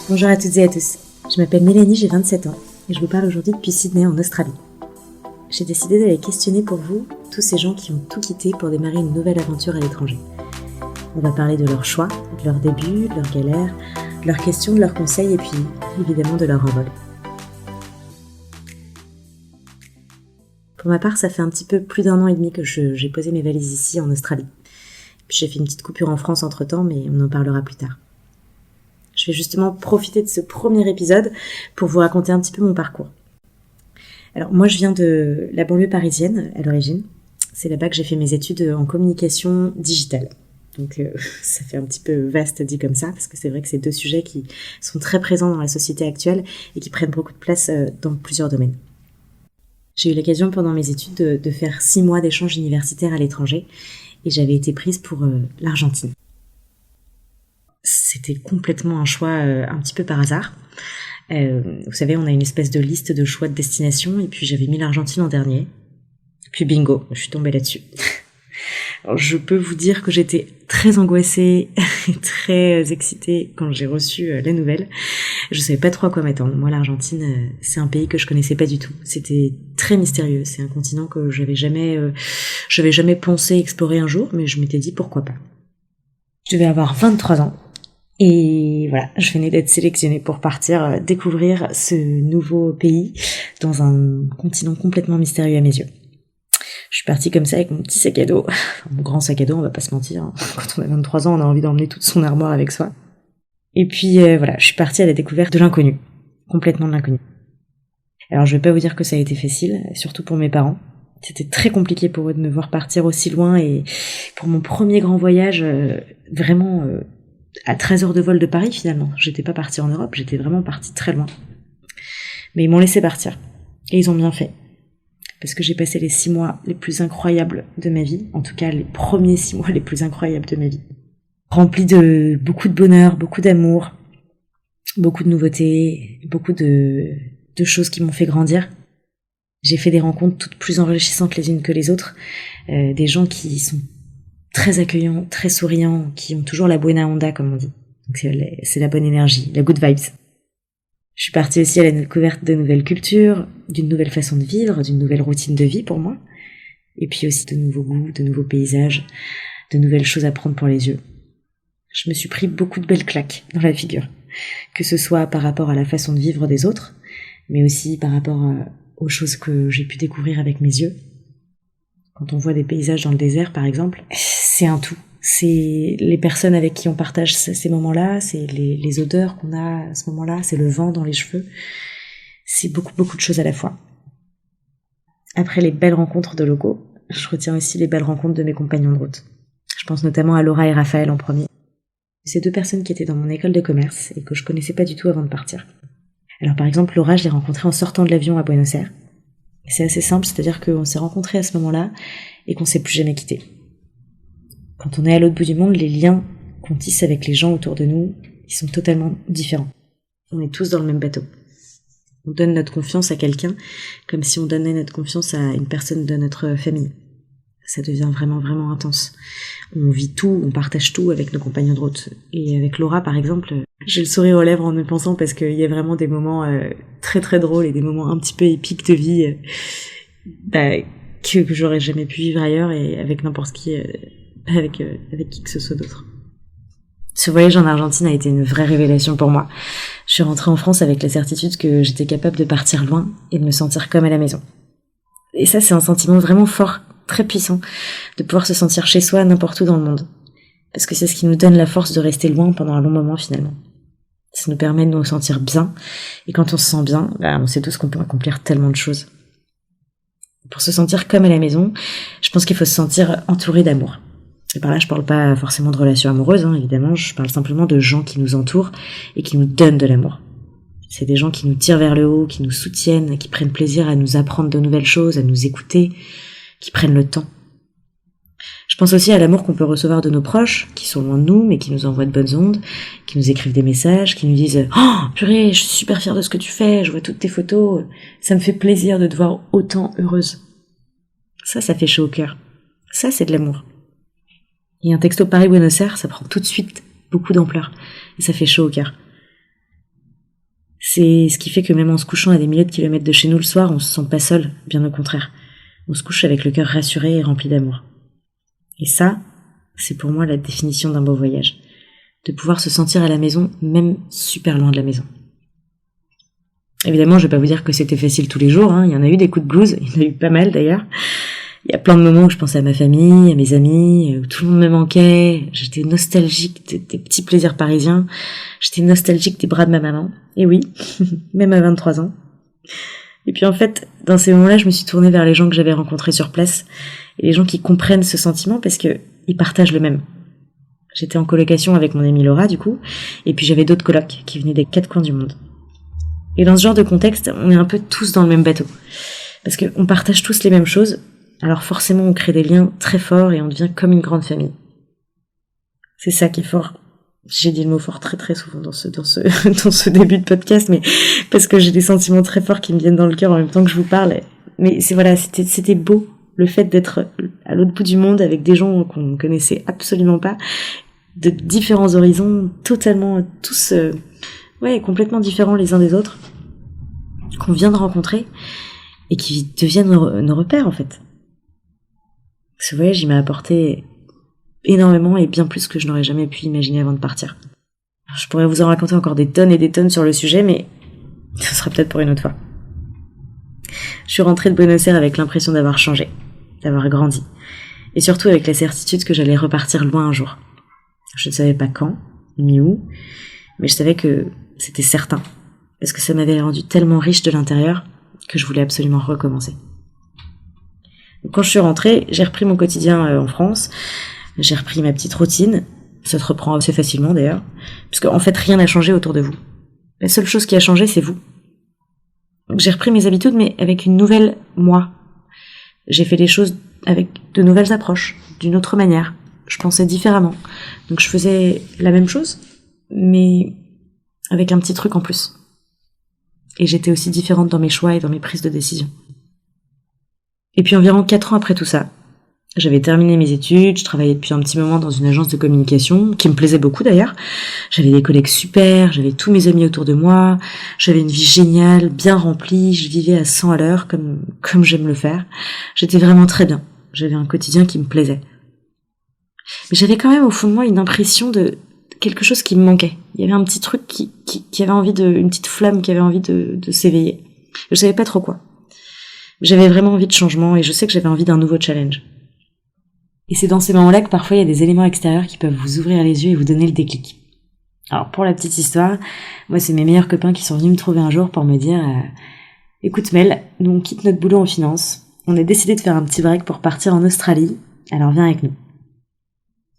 Bonjour à toutes et à tous, je m'appelle Mélanie, j'ai 27 ans et je vous parle aujourd'hui depuis Sydney en Australie. J'ai décidé d'aller questionner pour vous tous ces gens qui ont tout quitté pour démarrer une nouvelle aventure à l'étranger. On va parler de leurs choix, de leurs débuts, de leurs galères, de leurs questions, de leurs conseils et puis évidemment de leur envol. Pour ma part, ça fait un petit peu plus d'1 an et demi que j'ai posé mes valises ici en Australie. Puis j'ai fait une petite coupure en France entre-temps, mais on en parlera plus tard. Je vais justement profiter de ce premier épisode pour vous raconter un petit peu mon parcours. Alors moi je viens de la banlieue parisienne à l'origine. C'est là-bas que j'ai fait mes études en communication digitale. Donc ça fait un petit peu vaste dit comme ça, parce que c'est vrai que c'est 2 sujets qui sont très présents dans la société actuelle et qui prennent beaucoup de place dans plusieurs domaines. J'ai eu l'occasion pendant mes études de faire 6 mois d'échange universitaire à l'étranger et j'avais été prise pour l'Argentine. C'était complètement un choix un petit peu par hasard. Vous savez, on a une espèce de liste de choix de destination et puis j'avais mis l'Argentine en dernier. Puis bingo, je suis tombée là-dessus. Alors, je peux vous dire que j'étais très angoissée et très excitée quand j'ai reçu la nouvelle. Je savais pas trop à quoi m'attendre. Moi, l'Argentine, c'est un pays que je connaissais pas du tout. C'était très mystérieux. C'est un continent que j'avais jamais pensé explorer un jour, mais je m'étais dit pourquoi pas. Je devais avoir 23 ans. Et voilà, je venais d'être sélectionnée pour partir découvrir ce nouveau pays dans un continent complètement mystérieux à mes yeux. Je suis partie comme ça avec mon petit sac à dos, mon grand sac à dos, on va pas se mentir. Quand on a 23 ans, on a envie d'emmener toute son armoire avec soi. Et puis voilà, je suis partie à la découverte de l'inconnu, complètement de l'inconnu. Alors je vais pas vous dire que ça a été facile, surtout pour mes parents. C'était très compliqué pour eux de me voir partir aussi loin et pour mon premier grand voyage, vraiment à 13 heures de vol de Paris finalement. J'étais pas partie en Europe, j'étais vraiment partie très loin. Mais ils m'ont laissé partir. Et ils ont bien fait. Parce que j'ai passé les 6 mois les plus incroyables de ma vie. En tout cas, les premiers 6 mois les plus incroyables de ma vie. Remplis de beaucoup de bonheur, beaucoup d'amour, beaucoup de nouveautés, beaucoup de choses qui m'ont fait grandir. J'ai fait des rencontres toutes plus enrichissantes les unes que les autres. Des gens qui sont très accueillants, très souriants, qui ont toujours la buena onda, comme on dit. Donc c'est la bonne énergie, la good vibes. Je suis partie aussi à la découverte de nouvelles cultures, d'une nouvelle façon de vivre, d'une nouvelle routine de vie pour moi. Et puis aussi de nouveaux goûts, de nouveaux paysages, de nouvelles choses à prendre pour les yeux. Je me suis pris beaucoup de belles claques dans la figure. Que ce soit par rapport à la façon de vivre des autres, mais aussi par rapport aux choses que j'ai pu découvrir avec mes yeux. Quand on voit des paysages dans le désert, par exemple, c'est un tout. C'est les personnes avec qui on partage ces moments-là, c'est les odeurs qu'on a à ce moment-là, c'est le vent dans les cheveux. C'est beaucoup, beaucoup de choses à la fois. Après les belles rencontres de locaux, je retiens aussi les belles rencontres de mes compagnons de route. Je pense notamment à Laura et Raphaël en premier. Ces 2 personnes qui étaient dans mon école de commerce et que je connaissais pas du tout avant de partir. Alors par exemple, Laura, je l'ai rencontrée en sortant de l'avion à Buenos Aires. C'est assez simple, c'est-à-dire qu'on s'est rencontrés à ce moment-là et qu'on s'est plus jamais quittés. Quand on est à l'autre bout du monde, les liens qu'on tisse avec les gens autour de nous, ils sont totalement différents. On est tous dans le même bateau. On donne notre confiance à quelqu'un comme si on donnait notre confiance à une personne de notre famille. Ça devient vraiment, vraiment intense. On vit tout, on partage tout avec nos compagnons de route. Et avec Laura, par exemple, j'ai le sourire aux lèvres en me pensant parce qu'il y a vraiment des moments très très drôles et des moments un petit peu épiques de vie que j'aurais jamais pu vivre ailleurs et avec n'importe qui, avec qui que ce soit d'autre. Ce voyage en Argentine a été une vraie révélation pour moi. Je suis rentrée en France avec la certitude que j'étais capable de partir loin et de me sentir comme à la maison. Et ça, c'est un sentiment vraiment fort, très puissant, de pouvoir se sentir chez soi n'importe où dans le monde. Parce que c'est ce qui nous donne la force de rester loin pendant un long moment finalement. Ça nous permet de nous sentir bien, et quand on se sent bien, on sait tous qu'on peut accomplir tellement de choses. Pour se sentir comme à la maison, je pense qu'il faut se sentir entouré d'amour. Et par là, je parle pas forcément de relations amoureuses, évidemment, je parle simplement de gens qui nous entourent et qui nous donnent de l'amour. C'est des gens qui nous tirent vers le haut, qui nous soutiennent, qui prennent plaisir à nous apprendre de nouvelles choses, à nous écouter, qui prennent le temps. Je pense aussi à l'amour qu'on peut recevoir de nos proches, qui sont loin de nous, mais qui nous envoient de bonnes ondes, qui nous écrivent des messages, qui nous disent « Oh, purée, je suis super fière de ce que tu fais, je vois toutes tes photos, ça me fait plaisir de te voir autant heureuse. » Ça fait chaud au cœur. Ça, c'est de l'amour. Et un texto Paris-Buenos Aires, ça prend tout de suite beaucoup d'ampleur. Et ça fait chaud au cœur. C'est ce qui fait que même en se couchant à des milliers de kilomètres de chez nous le soir, on se sent pas seul, bien au contraire. On se couche avec le cœur rassuré et rempli d'amour. Et ça, c'est pour moi la définition d'un beau voyage. De pouvoir se sentir à la maison, même super loin de la maison. Évidemment, je vais pas vous dire que c'était facile tous les jours, hein. Il y en a eu des coups de blues, il y en a eu pas mal d'ailleurs. Il y a plein de moments où je pensais à ma famille, à mes amis, où tout le monde me manquait. J'étais nostalgique des petits plaisirs parisiens. J'étais nostalgique des bras de ma maman. Et oui, même à 23 ans. Et puis en fait, dans ces moments-là, je me suis tournée vers les gens que j'avais rencontrés sur place. Et les gens qui comprennent ce sentiment parce que ils partagent le même. J'étais en colocation avec mon amie Laura, du coup. Et puis j'avais d'autres colocs qui venaient des 4 coins du monde. Et dans ce genre de contexte, on est un peu tous dans le même bateau. Parce qu'on partage tous les mêmes choses. Alors forcément, on crée des liens très forts et on devient comme une grande famille. C'est ça qui est fort. J'ai dit le mot fort très très souvent dans ce début de podcast, mais parce que j'ai des sentiments très forts qui me viennent dans le cœur en même temps que je vous parle. Mais c'était beau, le fait d'être à l'autre bout du monde avec des gens qu'on ne connaissait absolument pas, de différents horizons, totalement tous, complètement différents les uns des autres, qu'on vient de rencontrer et qui deviennent nos repères en fait. Ce voyage, il m'a apporté énormément et bien plus que je n'aurais jamais pu imaginer avant de partir. Je pourrais vous en raconter encore des tonnes et des tonnes sur le sujet, mais ce sera peut-être pour une autre fois. Je suis rentrée de Buenos Aires avec l'impression d'avoir changé, d'avoir grandi, et surtout avec la certitude que j'allais repartir loin un jour. Je ne savais pas quand, ni où, mais je savais que c'était certain, parce que ça m'avait rendu tellement riche de l'intérieur que je voulais absolument recommencer. Quand je suis rentrée, j'ai repris mon quotidien en France, j'ai repris ma petite routine, ça se reprend assez facilement d'ailleurs, parce qu'en fait rien n'a changé autour de vous. La seule chose qui a changé, c'est vous. Donc j'ai repris mes habitudes, mais avec une nouvelle moi. J'ai fait les choses avec de nouvelles approches, d'une autre manière. Je pensais différemment. Donc je faisais la même chose, mais avec un petit truc en plus. Et j'étais aussi différente dans mes choix et dans mes prises de décision. Et puis environ 4 ans après tout ça, j'avais terminé mes études, je travaillais depuis un petit moment dans une agence de communication, qui me plaisait beaucoup d'ailleurs. J'avais des collègues super, j'avais tous mes amis autour de moi, j'avais une vie géniale, bien remplie, je vivais à 100 à l'heure comme j'aime le faire. J'étais vraiment très bien, j'avais un quotidien qui me plaisait. Mais j'avais quand même au fond de moi une impression de quelque chose qui me manquait. Il y avait un petit truc qui avait envie une petite flamme qui avait envie de s'éveiller. Je savais pas trop quoi. J'avais vraiment envie de changement et je sais que j'avais envie d'un nouveau challenge. Et c'est dans ces moments-là que parfois il y a des éléments extérieurs qui peuvent vous ouvrir les yeux et vous donner le déclic. Alors pour la petite histoire, moi c'est mes meilleurs copains qui sont venus me trouver un jour pour me dire écoute Mel, nous on quitte notre boulot en finance, on a décidé de faire un petit break pour partir en Australie, alors viens avec nous.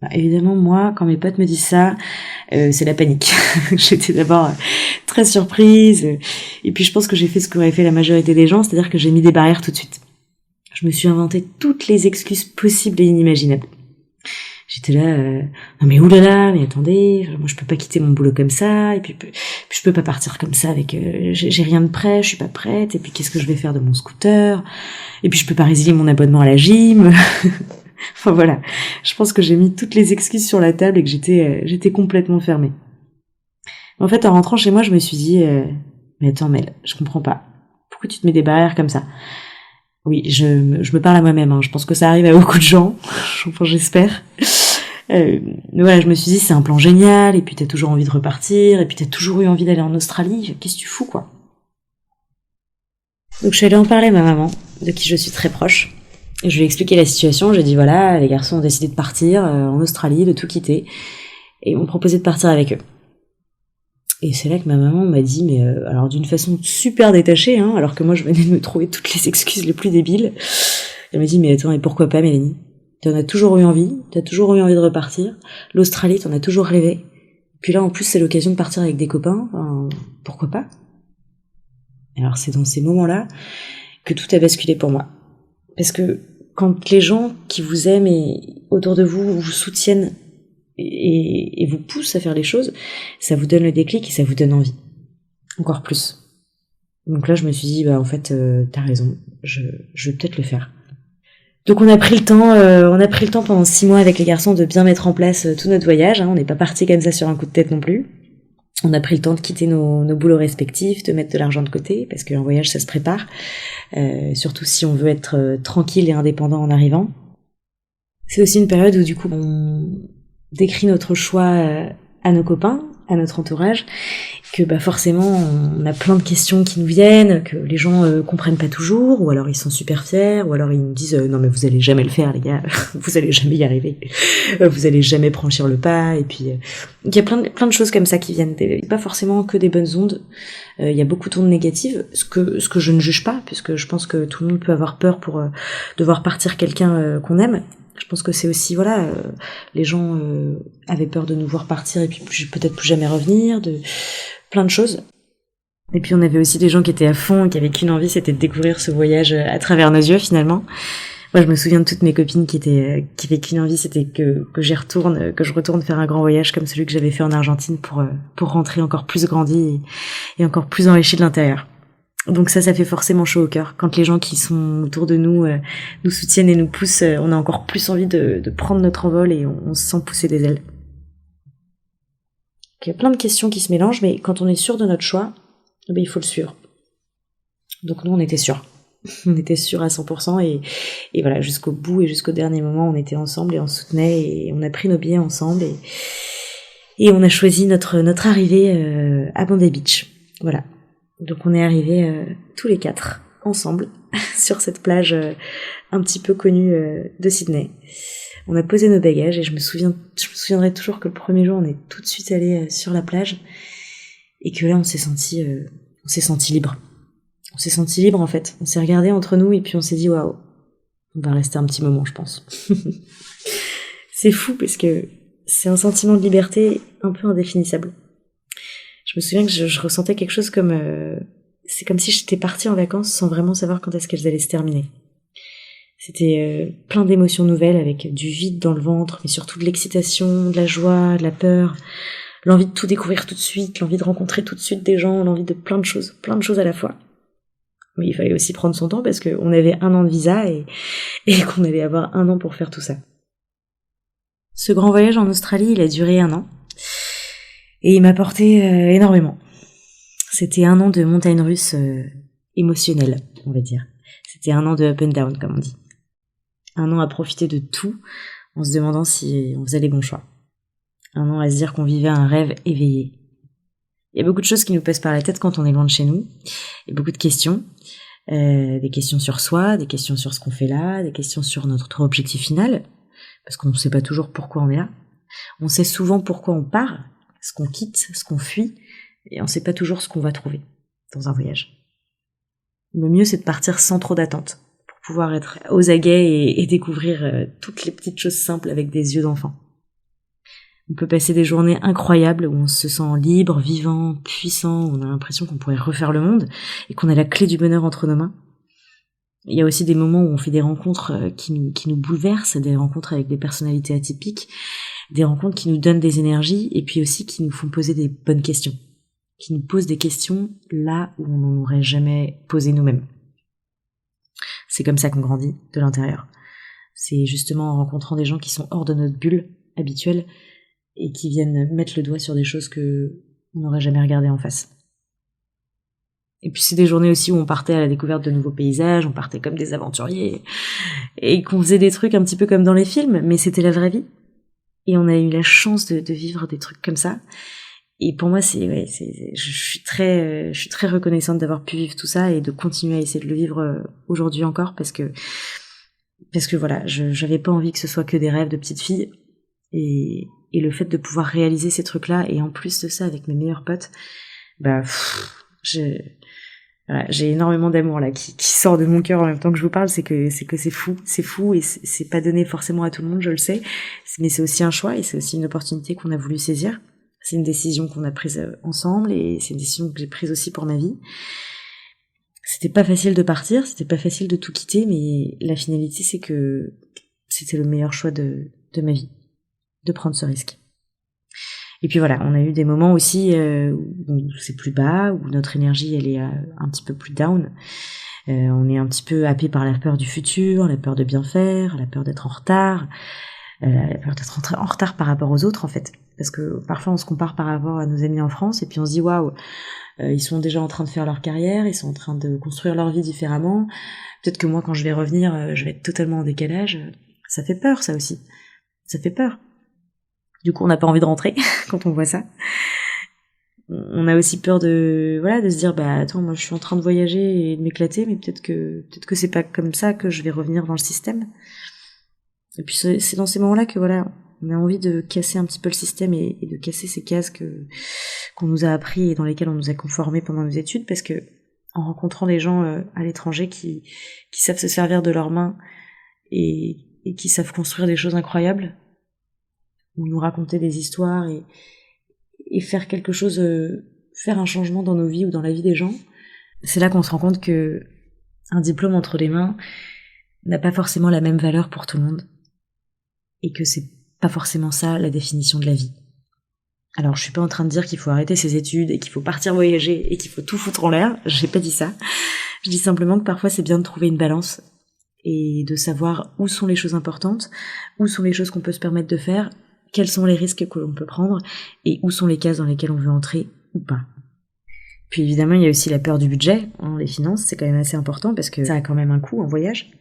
Bah, évidemment moi quand mes potes me disent ça, c'est la panique. J'étais d'abord très surprise et puis je pense que j'ai fait ce qu'aurait fait la majorité des gens, c'est-à-dire que j'ai mis des barrières tout de suite. Je me suis inventé toutes les excuses possibles et inimaginables. J'étais là, non mais oulala, mais attendez, moi je peux pas quitter mon boulot comme ça, et puis je peux pas partir comme ça avec, j'ai rien de prêt, je suis pas prête, et puis qu'est-ce que je vais faire de mon scooter, et puis je peux pas résilier mon abonnement à la gym. Enfin voilà, je pense que j'ai mis toutes les excuses sur la table et que j'étais complètement fermée. En fait, en rentrant chez moi, je me suis dit, mais attends Mel, je comprends pas, pourquoi tu te mets des barrières comme ça? Oui, je me parle à moi-même, hein. Je pense que ça arrive à beaucoup de gens, enfin j'espère. Mais voilà, je me suis dit c'est un plan génial, et puis t'as toujours envie de repartir, et puis t'as toujours eu envie d'aller en Australie, qu'est-ce que tu fous quoi? Donc je suis allée en parler à ma maman, de qui je suis très proche, et je lui ai expliqué la situation, j'ai dit voilà, les garçons ont décidé de partir en Australie, de tout quitter, et ils m'ont proposé de partir avec eux. Et c'est là que ma maman m'a dit, mais alors d'une façon super détachée, hein, alors que moi je venais de me trouver toutes les excuses les plus débiles, elle m'a dit, mais attends, et pourquoi pas Mélanie? T'en as toujours eu envie, t'as toujours eu envie de repartir, l'Australie t'en as toujours rêvé, puis là en plus c'est l'occasion de partir avec des copains, enfin, pourquoi pas? Alors c'est dans ces moments-là que tout a basculé pour moi. Parce que quand les gens qui vous aiment et autour de vous vous soutiennent et vous pousse à faire les choses, ça vous donne le déclic et ça vous donne envie. Encore plus. Donc là, je me suis dit, bah en fait, t'as raison, je vais peut-être le faire. Donc on a pris le temps pendant 6 mois avec les garçons de bien mettre en place tout notre voyage, hein, on n'est pas parti comme ça sur un coup de tête non plus. On a pris le temps de quitter nos boulots respectifs, de mettre de l'argent de côté, parce qu'un voyage, ça se prépare, surtout si on veut être tranquille et indépendant en arrivant. C'est aussi une période où du coup on décrit notre choix à nos copains, à notre entourage, que forcément on a plein de questions qui nous viennent, que les gens comprennent pas toujours, ou alors ils sont super fiers, ou alors ils nous disent non mais vous allez jamais le faire les gars, vous allez jamais y arriver, vous allez jamais franchir le pas, et puis il y a plein de choses comme ça qui viennent, pas forcément que des bonnes ondes, il y a beaucoup d'ondes négatives, ce que je ne juge pas, puisque je pense que tout le monde peut avoir peur pour de voir partir quelqu'un qu'on aime. Je pense que c'est aussi, les gens avaient peur de nous voir partir et puis peut-être plus jamais revenir, de plein de choses. Et puis on avait aussi des gens qui étaient à fond et qui avaient qu'une envie, c'était de découvrir ce voyage à travers nos yeux finalement. Moi je me souviens de toutes mes copines qui avaient qu'une envie, c'était que je retourne faire un grand voyage comme celui que j'avais fait en Argentine pour rentrer encore plus grandi et encore plus enrichi de l'intérieur. Donc ça fait forcément chaud au cœur. Quand les gens qui sont autour de nous nous soutiennent et nous poussent, on a encore plus envie de prendre notre envol et on se sent pousser des ailes. Donc, il y a plein de questions qui se mélangent, mais quand on est sûr de notre choix, il faut le suivre. Donc nous, on était sûrs. On était sûrs à 100% et voilà, jusqu'au bout et jusqu'au dernier moment, on était ensemble et on soutenait et on a pris nos billets ensemble et on a choisi notre arrivée à Bondi Beach. Voilà. Donc on est arrivés tous les 4 ensemble sur cette plage un petit peu connue de Sydney. On a posé nos bagages et je me souviendrai toujours que le premier jour on est tout de suite allé sur la plage et que là on s'est senti libre. On s'est senti libre en fait. On s'est regardé entre nous et puis on s'est dit waouh, on va rester un petit moment je pense. C'est fou parce que c'est un sentiment de liberté un peu indéfinissable. Je me souviens que je ressentais quelque chose comme... c'est comme si j'étais partie en vacances sans vraiment savoir quand est-ce qu'elles allaient se terminer. C'était plein d'émotions nouvelles avec du vide dans le ventre, mais surtout de l'excitation, de la joie, de la peur, l'envie de tout découvrir tout de suite, l'envie de rencontrer tout de suite des gens, l'envie de plein de choses à la fois. Mais il fallait aussi prendre son temps parce qu'on avait 1 an de visa et qu'on allait avoir 1 an pour faire tout ça. Ce grand voyage en Australie, il a duré 1 an. Et il m'a apporté énormément. C'était 1 an de montagne russe émotionnelle, on va dire. C'était 1 an de up and down, comme on dit. 1 an à profiter de tout, en se demandant si on faisait les bons choix. 1 an à se dire qu'on vivait un rêve éveillé. Il y a beaucoup de choses qui nous passent par la tête quand on est loin de chez nous. Il y a beaucoup de questions. Des questions sur soi, des questions sur ce qu'on fait là, des questions sur notre objectif final. Parce qu'on ne sait pas toujours pourquoi on est là. On sait souvent pourquoi on part, ce qu'on quitte, ce qu'on fuit, et on sait pas toujours ce qu'on va trouver dans un voyage. Le mieux, c'est de partir sans trop d'attente, pour pouvoir être aux aguets et découvrir toutes les petites choses simples avec des yeux d'enfant. On peut passer des journées incroyables où on se sent libre, vivant, puissant, on a l'impression qu'on pourrait refaire le monde, et qu'on a la clé du bonheur entre nos mains. Il y a aussi des moments où on fait des rencontres qui nous bouleversent, des rencontres avec des personnalités atypiques, des rencontres qui nous donnent des énergies et puis aussi qui nous font poser des bonnes questions, qui nous posent des questions là où on n'en aurait jamais posé nous-mêmes. C'est comme ça qu'on grandit de l'intérieur. C'est justement en rencontrant des gens qui sont hors de notre bulle habituelle et qui viennent mettre le doigt sur des choses que on n'aurait jamais regardées en face. Et puis c'est des journées aussi où on partait à la découverte de nouveaux paysages, on partait comme des aventuriers et qu'on faisait des trucs un petit peu comme dans les films, mais c'était la vraie vie. Et on a eu la chance de vivre des trucs comme ça. Et pour moi, je suis très reconnaissante d'avoir pu vivre tout ça et de continuer à essayer de le vivre aujourd'hui encore parce que voilà, j'avais pas envie que ce soit que des rêves de petite fille. Et le fait de pouvoir réaliser ces trucs-là et en plus de ça avec mes meilleurs potes, j'ai énormément d'amour là qui sort de mon cœur en même temps que je vous parle, c'est que c'est fou et c'est pas donné forcément à tout le monde, je le sais, mais c'est aussi un choix et c'est aussi une opportunité qu'on a voulu saisir. C'est une décision qu'on a prise ensemble et c'est une décision que j'ai prise aussi pour ma vie. C'était pas facile de partir, c'était pas facile de tout quitter, mais la finalité c'est que c'était le meilleur choix de ma vie, de prendre ce risque. Et puis voilà, on a eu des moments aussi où c'est plus bas, où notre énergie elle est un petit peu plus down. On est un petit peu happé par la peur du futur, la peur de bien faire, la peur d'être en retard, Elle a peur d'être en retard par rapport aux autres en fait. Parce que parfois on se compare par rapport à nos amis en France et puis on se dit waouh, ils sont déjà en train de faire leur carrière, ils sont en train de construire leur vie différemment. Peut-être que moi quand je vais revenir, je vais être totalement en décalage. Ça fait peur ça aussi. Ça fait peur. Du coup on n'a pas envie de rentrer quand on voit ça. On a aussi peur de se dire bah attends, moi je suis en train de voyager et de m'éclater, mais peut-être que c'est pas comme ça que je vais revenir dans le système. Et puis c'est dans ces moments-là que on a envie de casser un petit peu le système et de casser ces cases qu'on nous a appris et dans lesquelles on nous a conformés pendant nos études, parce que en rencontrant des gens à l'étranger qui savent se servir de leurs mains et qui savent construire des choses incroyables, ou nous raconter des histoires et faire quelque chose, faire un changement dans nos vies ou dans la vie des gens, c'est là qu'on se rend compte que un diplôme entre les mains n'a pas forcément la même valeur pour tout le monde. Et que c'est pas forcément ça la définition de la vie. Alors je suis pas en train de dire qu'il faut arrêter ses études et qu'il faut partir voyager et qu'il faut tout foutre en l'air, j'ai pas dit ça. Je dis simplement que parfois c'est bien de trouver une balance et de savoir où sont les choses importantes, où sont les choses qu'on peut se permettre de faire, quels sont les risques que l'on peut prendre et où sont les cases dans lesquelles on veut entrer ou pas. Puis évidemment il y a aussi la peur du budget, les finances c'est quand même assez important parce que ça a quand même un coût en voyage.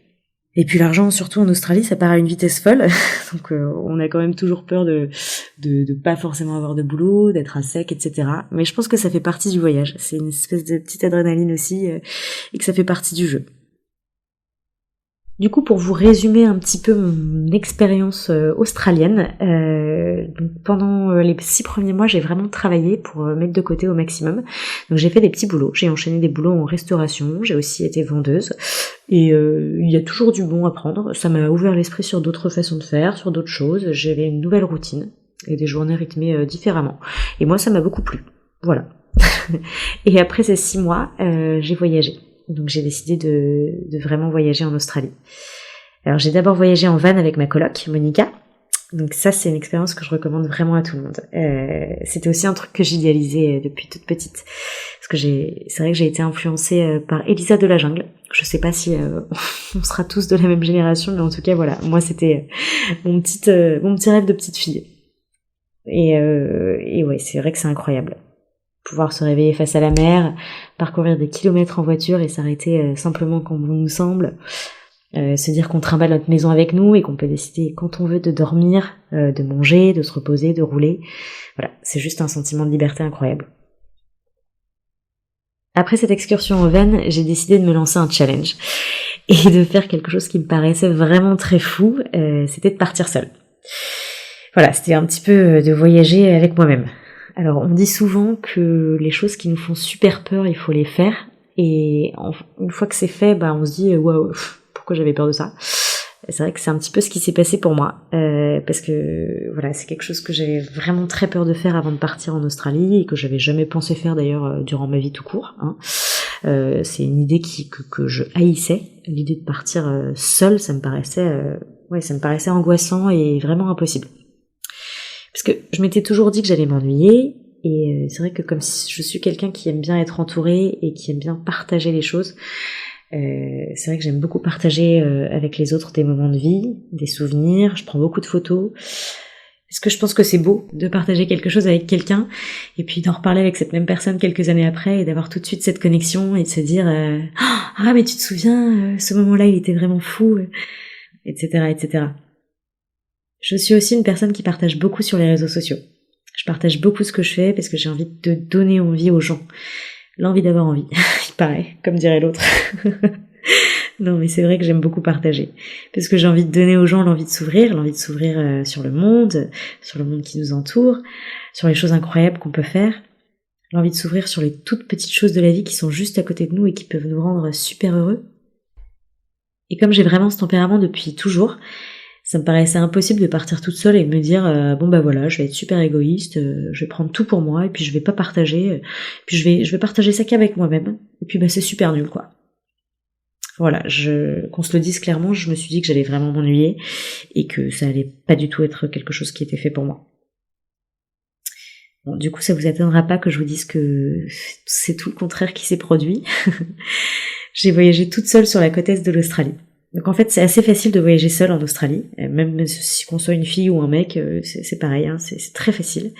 Et puis l'argent, surtout en Australie, ça part à une vitesse folle, donc on a quand même toujours peur de pas forcément avoir de boulot, d'être à sec, etc. Mais je pense que ça fait partie du voyage, c'est une espèce de petite adrénaline aussi, et que ça fait partie du jeu. Du coup, pour vous résumer un petit peu mon expérience australienne, donc pendant les 6 premiers mois, j'ai vraiment travaillé pour mettre de côté au maximum. Donc j'ai fait des petits boulots, j'ai enchaîné des boulots en restauration, j'ai aussi été vendeuse, et il y a toujours du bon à prendre. Ça m'a ouvert l'esprit sur d'autres façons de faire, sur d'autres choses. J'avais une nouvelle routine et des journées rythmées différemment. Et moi, ça m'a beaucoup plu. Voilà. Et après ces 6 mois, j'ai voyagé. Donc j'ai décidé de vraiment voyager en Australie. Alors j'ai d'abord voyagé en van avec ma coloc, Monica. Donc ça c'est une expérience que je recommande vraiment à tout le monde. C'était aussi un truc que j'idéalisais depuis toute petite. Parce que c'est vrai que j'ai été influencée par Elisa de la Jungle. Je sais pas si on sera tous de la même génération, mais en tout cas voilà, moi c'était mon petit rêve de petite fille. Et ouais, c'est vrai que c'est incroyable. Pouvoir se réveiller face à la mer, parcourir des kilomètres en voiture et s'arrêter simplement quand bon nous semble, se dire qu'on trimballe notre maison avec nous et qu'on peut décider quand on veut de dormir, de manger, de se reposer, de rouler. Voilà, c'est juste un sentiment de liberté incroyable. Après cette excursion en van, j'ai décidé de me lancer un challenge et de faire quelque chose qui me paraissait vraiment très fou, c'était de partir seule. Voilà, c'était un petit peu de voyager avec moi-même. Alors on dit souvent que les choses qui nous font super peur, il faut les faire. Et une fois que c'est fait, on se dit waouh, pourquoi j'avais peur de ça. C'est vrai que c'est un petit peu ce qui s'est passé pour moi, parce que voilà, c'est quelque chose que j'avais vraiment très peur de faire avant de partir en Australie et que j'avais jamais pensé faire d'ailleurs durant ma vie tout court. C'est une idée que je haïssais, l'idée de partir seule, ça me paraissait angoissant et vraiment impossible. Parce que je m'étais toujours dit que j'allais m'ennuyer, et c'est vrai que comme je suis quelqu'un qui aime bien être entouré et qui aime bien partager les choses, c'est vrai que j'aime beaucoup partager avec les autres des moments de vie, des souvenirs, je prends beaucoup de photos, parce que je pense que c'est beau de partager quelque chose avec quelqu'un, et puis d'en reparler avec cette même personne quelques années après, et d'avoir tout de suite cette connexion, et de se dire « Ah mais tu te souviens, ce moment-là il était vraiment fou », etc., etc. Je suis aussi une personne qui partage beaucoup sur les réseaux sociaux. Je partage beaucoup ce que je fais parce que j'ai envie de donner envie aux gens. L'envie d'avoir envie, il paraît, comme dirait l'autre. Non, mais c'est vrai que j'aime beaucoup partager. Parce que j'ai envie de donner aux gens l'envie de s'ouvrir sur le monde qui nous entoure, sur les choses incroyables qu'on peut faire, l'envie de s'ouvrir sur les toutes petites choses de la vie qui sont juste à côté de nous et qui peuvent nous rendre super heureux. Et comme j'ai vraiment ce tempérament depuis toujours, ça me paraissait impossible de partir toute seule et de me dire je vais être super égoïste, je vais prendre tout pour moi et puis je vais pas partager, puis je vais partager ça qu'avec moi-même et puis c'est super nul quoi. Voilà, qu'on se le dise clairement, je me suis dit que j'allais vraiment m'ennuyer et que ça allait pas du tout être quelque chose qui était fait pour moi. Bon, du coup ça vous étonnera pas que je vous dise que c'est tout le contraire qui s'est produit. J'ai voyagé toute seule sur la côte est de l'Australie. Donc en fait, c'est assez facile de voyager seul en Australie, même si qu'on soit une fille ou un mec, c'est pareil, hein, c'est très facile.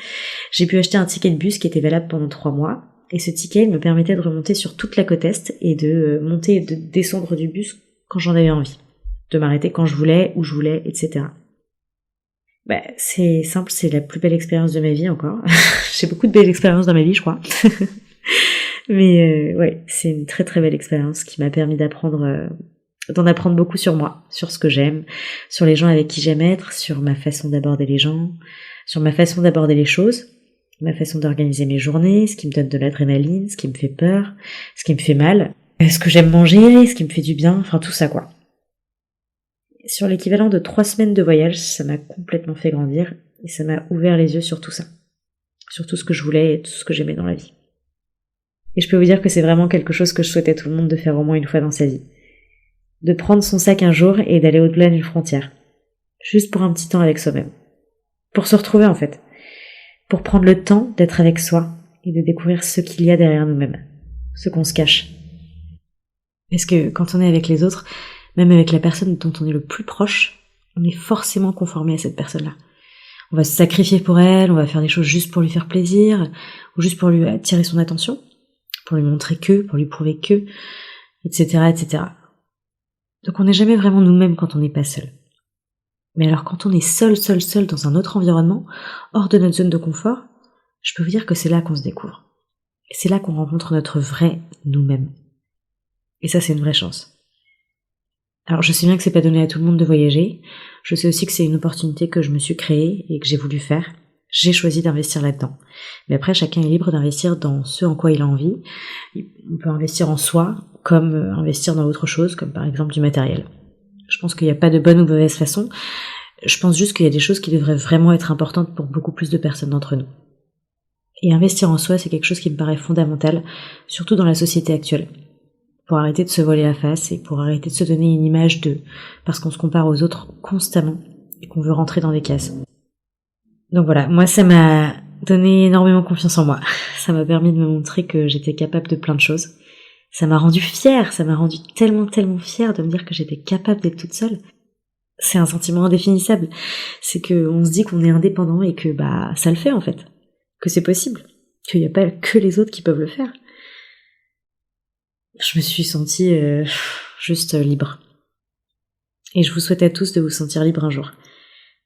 J'ai pu acheter un ticket de bus qui était valable pendant 3 mois, et ce ticket il me permettait de remonter sur toute la côte Est et de monter et de descendre du bus quand j'en avais envie, de m'arrêter quand je voulais, où je voulais, etc. C'est simple, c'est la plus belle expérience de ma vie encore. J'ai beaucoup de belles expériences dans ma vie, je crois. Mais ouais, c'est une très très belle expérience qui m'a permis d'en apprendre beaucoup sur moi, sur ce que j'aime, sur les gens avec qui j'aime être, sur ma façon d'aborder les gens, sur ma façon d'aborder les choses, ma façon d'organiser mes journées, ce qui me donne de l'adrénaline, ce qui me fait peur, ce qui me fait mal, ce que j'aime manger, ce qui me fait du bien, enfin tout ça quoi. Sur l'équivalent de 3 semaines de voyage, ça m'a complètement fait grandir et ça m'a ouvert les yeux sur tout ça, sur tout ce que je voulais et tout ce que j'aimais dans la vie. Et je peux vous dire que c'est vraiment quelque chose que je souhaite à tout le monde de faire au moins une fois dans sa vie. De prendre son sac un jour et d'aller au-delà d'une frontière. Juste pour un petit temps avec soi-même. Pour se retrouver en fait. Pour prendre le temps d'être avec soi et de découvrir ce qu'il y a derrière nous-mêmes. Ce qu'on se cache. Parce que quand on est avec les autres, même avec la personne dont on est le plus proche, on est forcément conformé à cette personne-là. On va se sacrifier pour elle, on va faire des choses juste pour lui faire plaisir, ou juste pour lui attirer son attention, pour lui montrer que, pour lui prouver que, etc., etc. Donc on n'est jamais vraiment nous-mêmes quand on n'est pas seul. Mais alors quand on est seul dans un autre environnement, hors de notre zone de confort, je peux vous dire que c'est là qu'on se découvre. Et c'est là qu'on rencontre notre vrai nous-mêmes. Et ça, c'est une vraie chance. Alors je sais bien que c'est pas donné à tout le monde de voyager, je sais aussi que c'est une opportunité que je me suis créée et que j'ai voulu faire. J'ai choisi d'investir là-dedans. Mais après, chacun est libre d'investir dans ce en quoi il a envie. On peut investir en soi, comme investir dans autre chose, comme par exemple du matériel. Je pense qu'il n'y a pas de bonne ou mauvaise façon. Je pense juste qu'il y a des choses qui devraient vraiment être importantes pour beaucoup plus de personnes d'entre nous. Et investir en soi, c'est quelque chose qui me paraît fondamental, surtout dans la société actuelle. Pour arrêter de se voiler la face et pour arrêter de se donner une image d'eux, parce qu'on se compare aux autres constamment et qu'on veut rentrer dans des cases. Donc voilà, moi ça m'a donné énormément confiance en moi. Ça m'a permis de me montrer que j'étais capable de plein de choses. Ça m'a rendue fière, ça m'a rendue tellement fière de me dire que j'étais capable d'être toute seule. C'est un sentiment indéfinissable. C'est qu'on se dit qu'on est indépendant et que ça le fait en fait. Que c'est possible. Qu'il n'y a pas que les autres qui peuvent le faire. Je me suis sentie juste libre. Et je vous souhaite à tous de vous sentir libre un jour.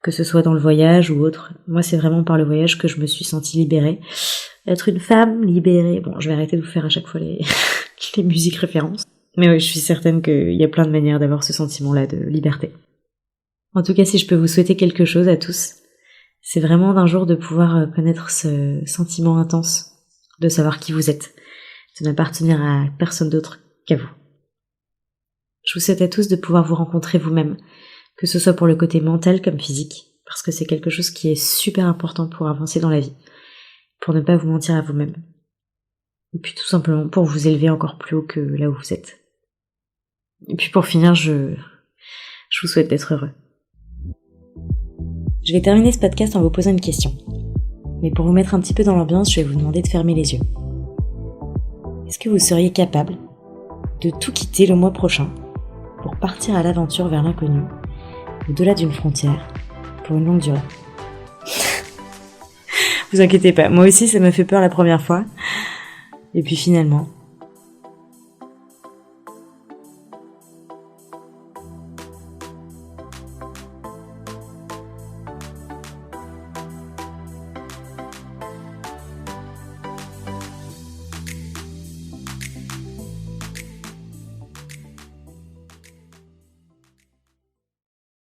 Que ce soit dans le voyage ou autre. Moi, c'est vraiment par le voyage que je me suis sentie libérée. Être une femme libérée. Bon, je vais arrêter de vous faire à chaque fois les musiques références. Mais oui, je suis certaine qu'il y a plein de manières d'avoir ce sentiment-là de liberté. En tout cas, si je peux vous souhaiter quelque chose à tous, c'est vraiment d'un jour de pouvoir connaître ce sentiment intense de savoir qui vous êtes, de n'appartenir à personne d'autre qu'à vous. Je vous souhaite à tous de pouvoir vous rencontrer vous-même, que ce soit pour le côté mental comme physique, parce que c'est quelque chose qui est super important pour avancer dans la vie, pour ne pas vous mentir à vous-même. Et puis tout simplement pour vous élever encore plus haut que là où vous êtes. Et puis pour finir, je vous souhaite d'être heureux. Je vais terminer ce podcast en vous posant une question. Mais pour vous mettre un petit peu dans l'ambiance, je vais vous demander de fermer les yeux. Est-ce que vous seriez capable de tout quitter le mois prochain pour partir à l'aventure vers l'inconnu, au-delà d'une frontière, pour une longue durée? Vous inquiétez pas, moi aussi ça m'a fait peur la première fois. Et puis finalement,